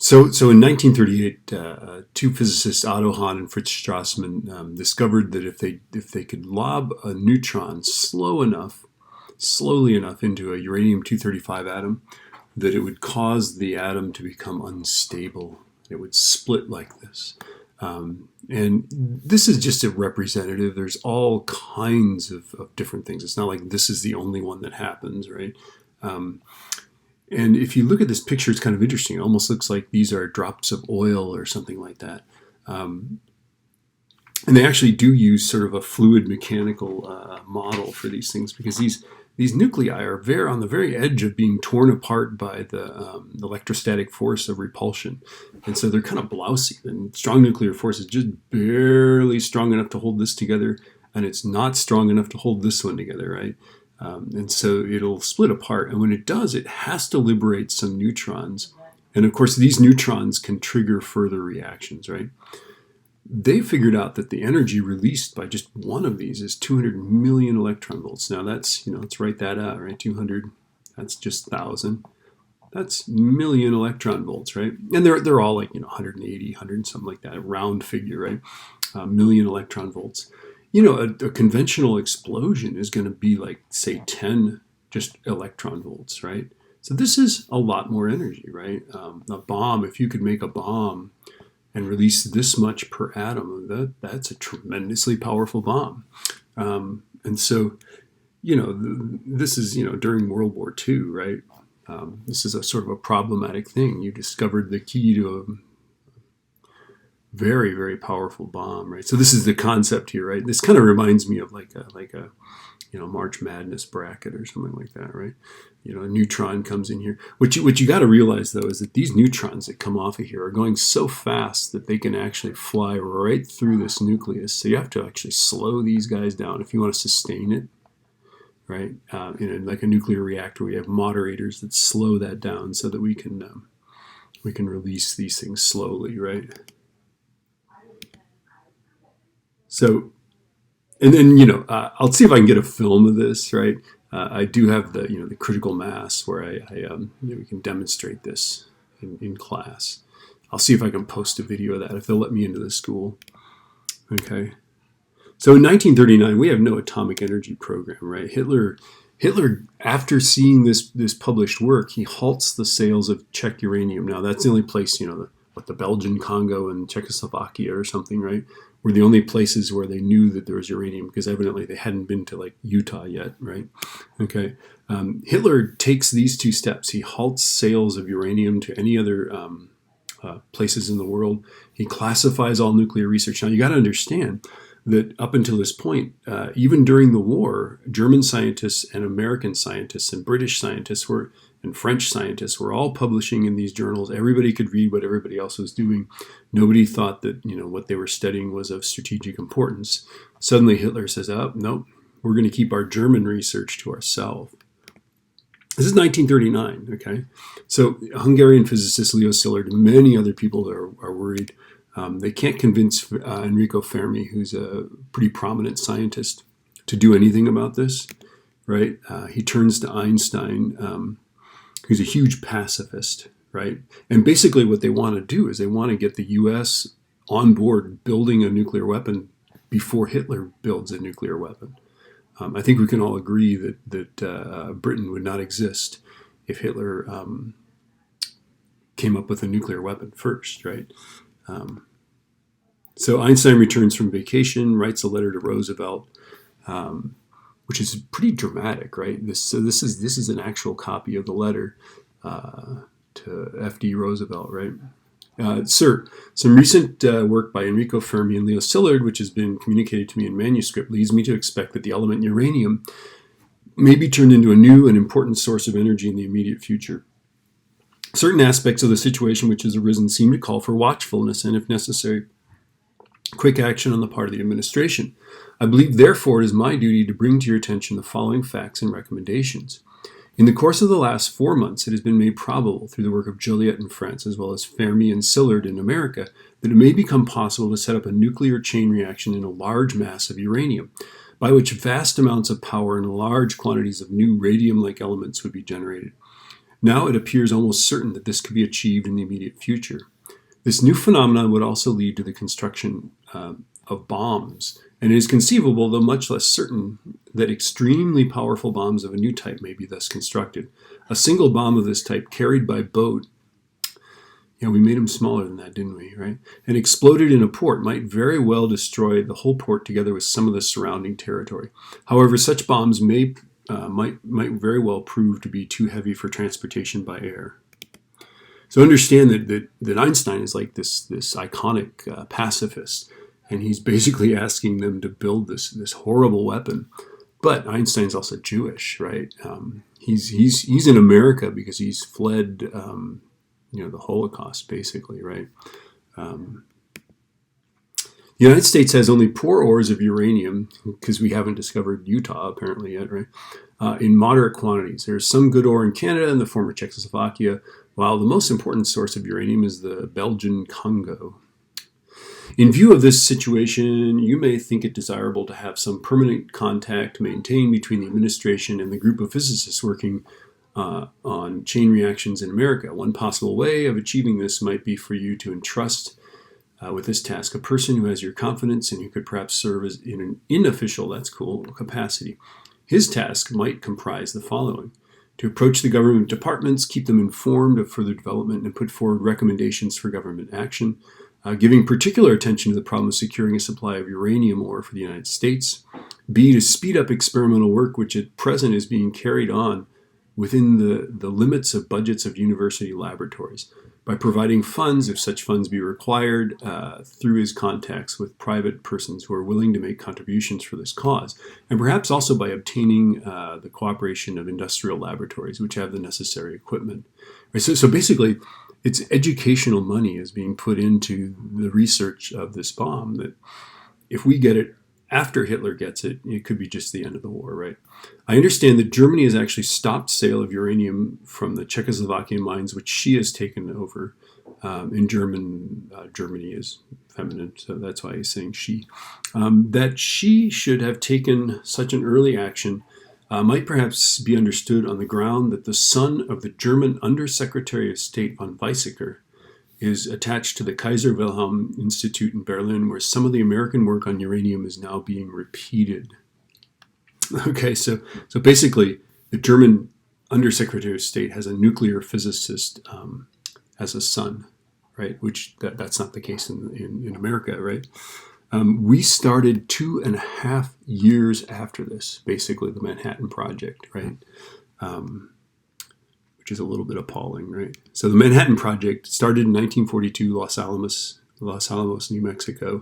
So in 1938, two physicists, Otto Hahn and Fritz Strassmann, discovered that if they could lob a neutron slowly enough into a uranium-235 atom, that it would cause the atom to become unstable. It would split like this. And this is just a representative. There's all kinds of different things. It's not like this is the only one that happens, right? And if you look at this picture, it's kind of interesting. It almost looks like these are drops of oil or something like that. And they actually do use sort of a fluid mechanical model for these things, because these nuclei are on the very edge of being torn apart by the electrostatic force of repulsion. And so they're kind of blousy. And strong nuclear force is just barely strong enough to hold this together, and it's not strong enough to hold this one together, right? And so it'll split apart. And when it does, it has to liberate some neutrons. And of course, these neutrons can trigger further reactions, right? They figured out that the energy released by just one of these is 200 million electron volts. Now that's, let's write that out, right? 200, that's just 1,000. That's million electron volts, right? And they're all like, 180, 100, something like that, a round figure, right? Million electron volts. A conventional explosion is going to be like, say, 10 just electron volts, right? So this is a lot more energy, right? A bomb, if you could make a bomb and release this much per atom, that's a tremendously powerful bomb. And so, this is, during World War II, right? This is a sort of a problematic thing. You discovered the key to a very, very powerful bomb, right? So this is the concept here, right? This kind of reminds me of like a March Madness bracket or something like that, right? A neutron comes in here. What you got to realize, though, is that these neutrons that come off of here are going so fast that they can actually fly right through this nucleus. So you have to actually slow these guys down if you want to sustain it, right? Like a nuclear reactor, we have moderators that slow that down so that we can release these things slowly, right? So, and then, I'll see if I can get a film of this, right? I do have the critical mass where we can demonstrate this in class. I'll see if I can post a video of that if they'll let me into the school. Okay. So in 1939, we have no atomic energy program, right? Hitler, after seeing this published work, he halts the sales of Czech uranium. Now that's the only place, the Belgian Congo and Czechoslovakia or something, right? Were the only places where they knew that there was uranium, because evidently they hadn't been to like Utah yet, right? Okay. Hitler takes these two steps. He halts sales of uranium to any other places in the world. He classifies all nuclear research. Now you got to understand that up until this point, even during the war, German scientists and American scientists and British scientists and French scientists were all publishing in these journals. Everybody could read what everybody else was doing. Nobody thought that what they were studying was of strategic importance. Suddenly Hitler says, "Oh, no, we're going to keep our German research to ourselves." This is 1939. Okay, so Hungarian physicist Leo Szilard and many other people are worried. They can't convince Enrico Fermi, who's a pretty prominent scientist, to do anything about this, right? He turns to Einstein, who's a huge pacifist, right? And basically what they want to do is they want to get the U.S. on board building a nuclear weapon before Hitler builds a nuclear weapon. I think we can all agree that Britain would not exist if Hitler came up with a nuclear weapon first, right? So Einstein returns from vacation, writes a letter to Roosevelt, which is pretty dramatic, right? This is an actual copy of the letter to F.D. Roosevelt, right? Sir, some recent work by Enrico Fermi and Leo Szilard, which has been communicated to me in manuscript, leads me to expect that the element uranium may be turned into a new and important source of energy in the immediate future. Certain aspects of the situation which has arisen seem to call for watchfulness and, if necessary, quick action on the part of the administration. I believe, therefore, it is my duty to bring to your attention the following facts and recommendations. In the course of the last 4 months, it has been made probable, through the work of Joliet in France, as well as Fermi and Szilard in America, that it may become possible to set up a nuclear chain reaction in a large mass of uranium, by which vast amounts of power and large quantities of new radium-like elements would be generated. Now it appears almost certain that this could be achieved in the immediate future. This new phenomenon would also lead to the construction of bombs, and it is conceivable, though much less certain, that extremely powerful bombs of a new type may be thus constructed. A single bomb of this type carried by boat, we made them smaller than that, didn't we, right? And exploded in a port might very well destroy the whole port together with some of the surrounding territory. However, such bombs might very well prove to be too heavy for transportation by air. So understand that Einstein is like this iconic pacifist, and he's basically asking them to build this horrible weapon. But Einstein's also Jewish, right? He's in America because he's fled the Holocaust, basically, right? The United States has only poor ores of uranium, because we haven't discovered Utah apparently yet, right? In moderate quantities. There's some good ore in Canada and the former Czechoslovakia, while the most important source of uranium is the Belgian Congo. In view of this situation, you may think it desirable to have some permanent contact maintained between the administration and the group of physicists working on chain reactions in America. One possible way of achieving this might be for you to entrust with this task a person who has your confidence and who could perhaps serve as in an unofficial, that's cool, capacity. His task might comprise the following: to approach the government departments, keep them informed of further development, and put forward recommendations for government action, giving particular attention to the problem of securing a supply of uranium ore for the United States. B, to speed up experimental work which at present is being carried on within the limits of budgets of university laboratories, by providing funds, if such funds be required, through his contacts with private persons who are willing to make contributions for this cause, and perhaps also by obtaining the cooperation of industrial laboratories which have the necessary equipment. Right, so basically, it's educational money is being put into the research of this bomb that if we get it after Hitler gets it, it could be just the end of the war, right? I understand that Germany has actually stopped sale of uranium from the Czechoslovakian mines, which she has taken over. In German, Germany is feminine, so that's why he's saying she. That she should have taken such an early action might perhaps be understood on the ground that the son of the German Undersecretary of State von Weizsäcker is attached to the Kaiser Wilhelm Institute in Berlin, where some of the American work on uranium is now being repeated. Okay, so basically, the German Undersecretary of State has a nuclear physicist as a son, right? Which that's not the case in America, right? We started 2.5 years after this, basically, the Manhattan Project, right? Which is a little bit appalling, right? So the Manhattan Project started in 1942, Los Alamos, New Mexico.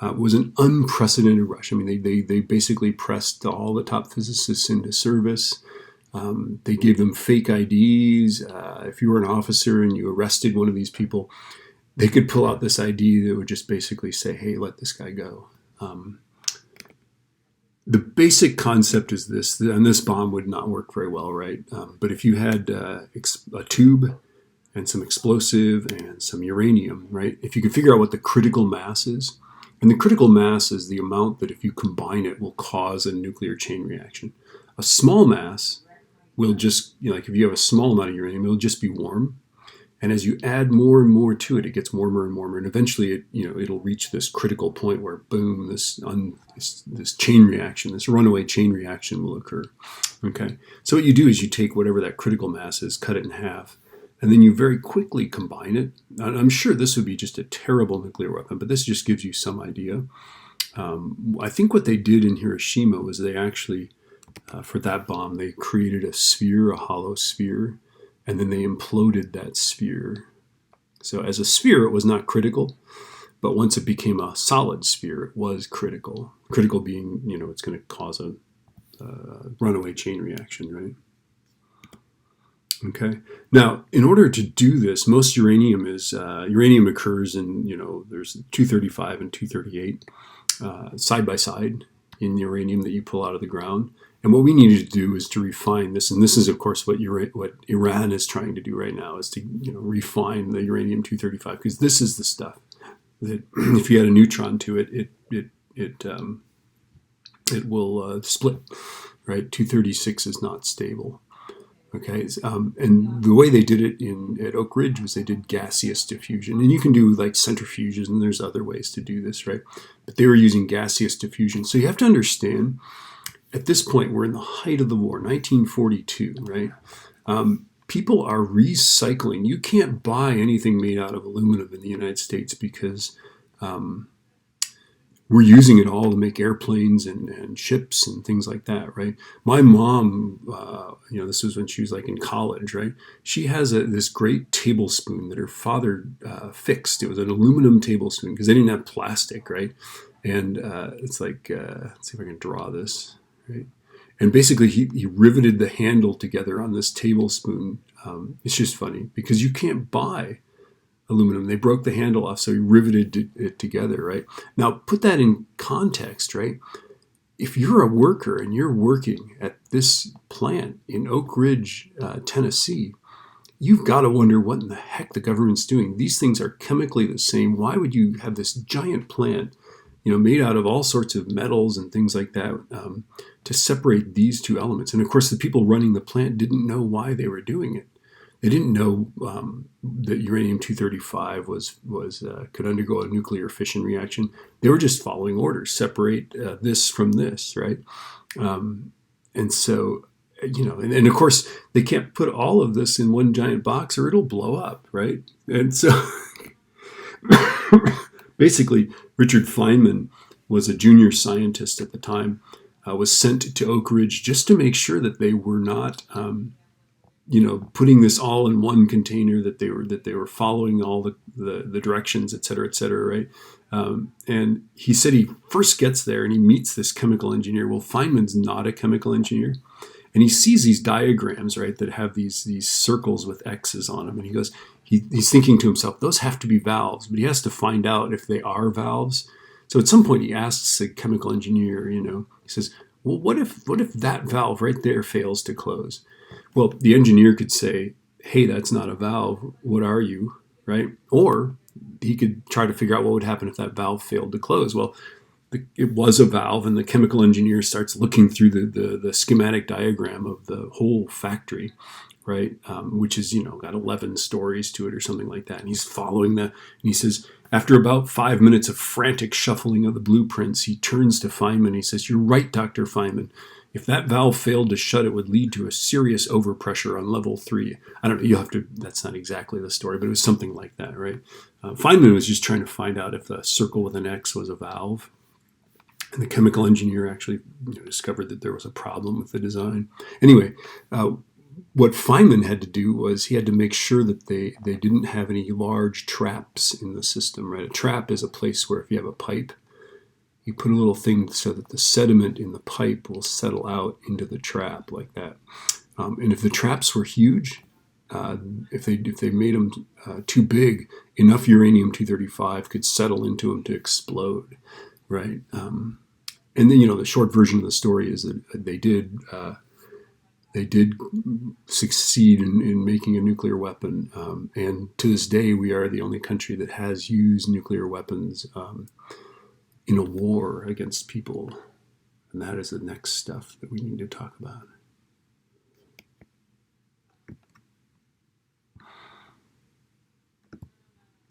Was an unprecedented rush. I mean, they basically pressed all the top physicists into service. They gave them fake IDs. If you were an officer and you arrested one of these people, they could pull out this ID that would just basically say, hey, let this guy go. The basic concept is this, and this bomb would not work very well, right? But if you had a tube and some explosive and some uranium, right? If you could figure out what the critical mass is, and the critical mass is the amount that if you combine it will cause a nuclear chain reaction. A small mass will just, like if you have a small amount of uranium, it'll just be warm. And as you add more and more to it, it gets warmer and warmer, and eventually, it'll reach this critical point where, boom, this chain reaction, this runaway chain reaction will occur. Okay, so what you do is you take whatever that critical mass is, cut it in half, and then you very quickly combine it. I'm sure this would be just a terrible nuclear weapon, but this just gives you some idea. I think what they did in Hiroshima was they actually, for that bomb, they created a sphere, a hollow sphere, and then they imploded that sphere. So as a sphere, it was not critical, but once it became a solid sphere, it was critical. Critical being, it's going to cause a runaway chain reaction, right? Okay. Now, in order to do this, most uranium occurs in, there's 235 and 238 side by side in uranium that you pull out of the ground. And what we needed to do is to refine this, and this is, of course, what Iran is trying to do right now, is to refine the uranium-235, because this is the stuff that, if you add a neutron to it, it will split. Right, 236 is not stable. Okay, and the way they did it at Oak Ridge was they did gaseous diffusion, and you can do like centrifuges, and there's other ways to do this, right? But they were using gaseous diffusion. So you have to understand, at this point, we're in the height of the war, 1942, right? People are recycling. You can't buy anything made out of aluminum in the United States because we're using it all to make airplanes and ships and things like that, right? My mom, this was when she was like in college, right? She has this great tablespoon that her father fixed. It was an aluminum tablespoon because they didn't have plastic, right? And it's like, let's see if I can draw this, right? And basically, he riveted the handle together on this tablespoon. It's just funny because you can't buy aluminum. They broke the handle off, so he riveted it together, right? Now, put that in context, right? If you're a worker and you're working at this plant in Oak Ridge, Tennessee, you've got to wonder what in the heck the government's doing. These things are chemically the same. Why would you have this giant plant, made out of all sorts of metals and things like that, to separate these two elements? And of course, the people running the plant didn't know why they were doing it. They didn't know that uranium-235 could undergo a nuclear fission reaction. They were just following orders: separate this from this, right? And so, and of course, they can't put all of this in one giant box or it'll blow up, right? And so, basically, Richard Feynman was a junior scientist at the time, was sent to Oak Ridge just to make sure that they were not putting this all in one container, that they were following all the directions, et cetera, right? And he said he first gets there and he meets this chemical engineer. Well, Feynman's not a chemical engineer, and he sees these diagrams, right, that have these circles with X's on them, and he goes, he's thinking to himself, those have to be valves, but he has to find out if they are valves. So at some point he asks the chemical engineer, he says, well, what if that valve right there fails to close? Well, the engineer could say, hey, that's not a valve. What are you, right? Or he could try to figure out what would happen if that valve failed to close. Well, it was a valve, and the chemical engineer starts looking through the schematic diagram of the whole factory, right? Which is, got 11 stories to it or something like that. And he's following that. And he says, after about 5 minutes of frantic shuffling of the blueprints, he turns to Feynman. He says, you're right, Dr. Feynman. If that valve failed to shut, it would lead to a serious overpressure on level 3. I don't know, that's not exactly the story, but it was something like that, right? Feynman was just trying to find out if the circle with an X was a valve. And the chemical engineer actually discovered that there was a problem with the design. Anyway, what Feynman had to do was he had to make sure that they didn't have any large traps in the system, right? A trap is a place where if you have a pipe, you put a little thing so that the sediment in the pipe will settle out into the trap like that. And if the traps were huge, if they made them too big, enough uranium-235 could settle into them to explode, right? And then the short version of the story is that they did succeed in making a nuclear weapon, and to this day we are the only country that has used nuclear weapons in a war against people. And that is the next stuff that we need to talk about.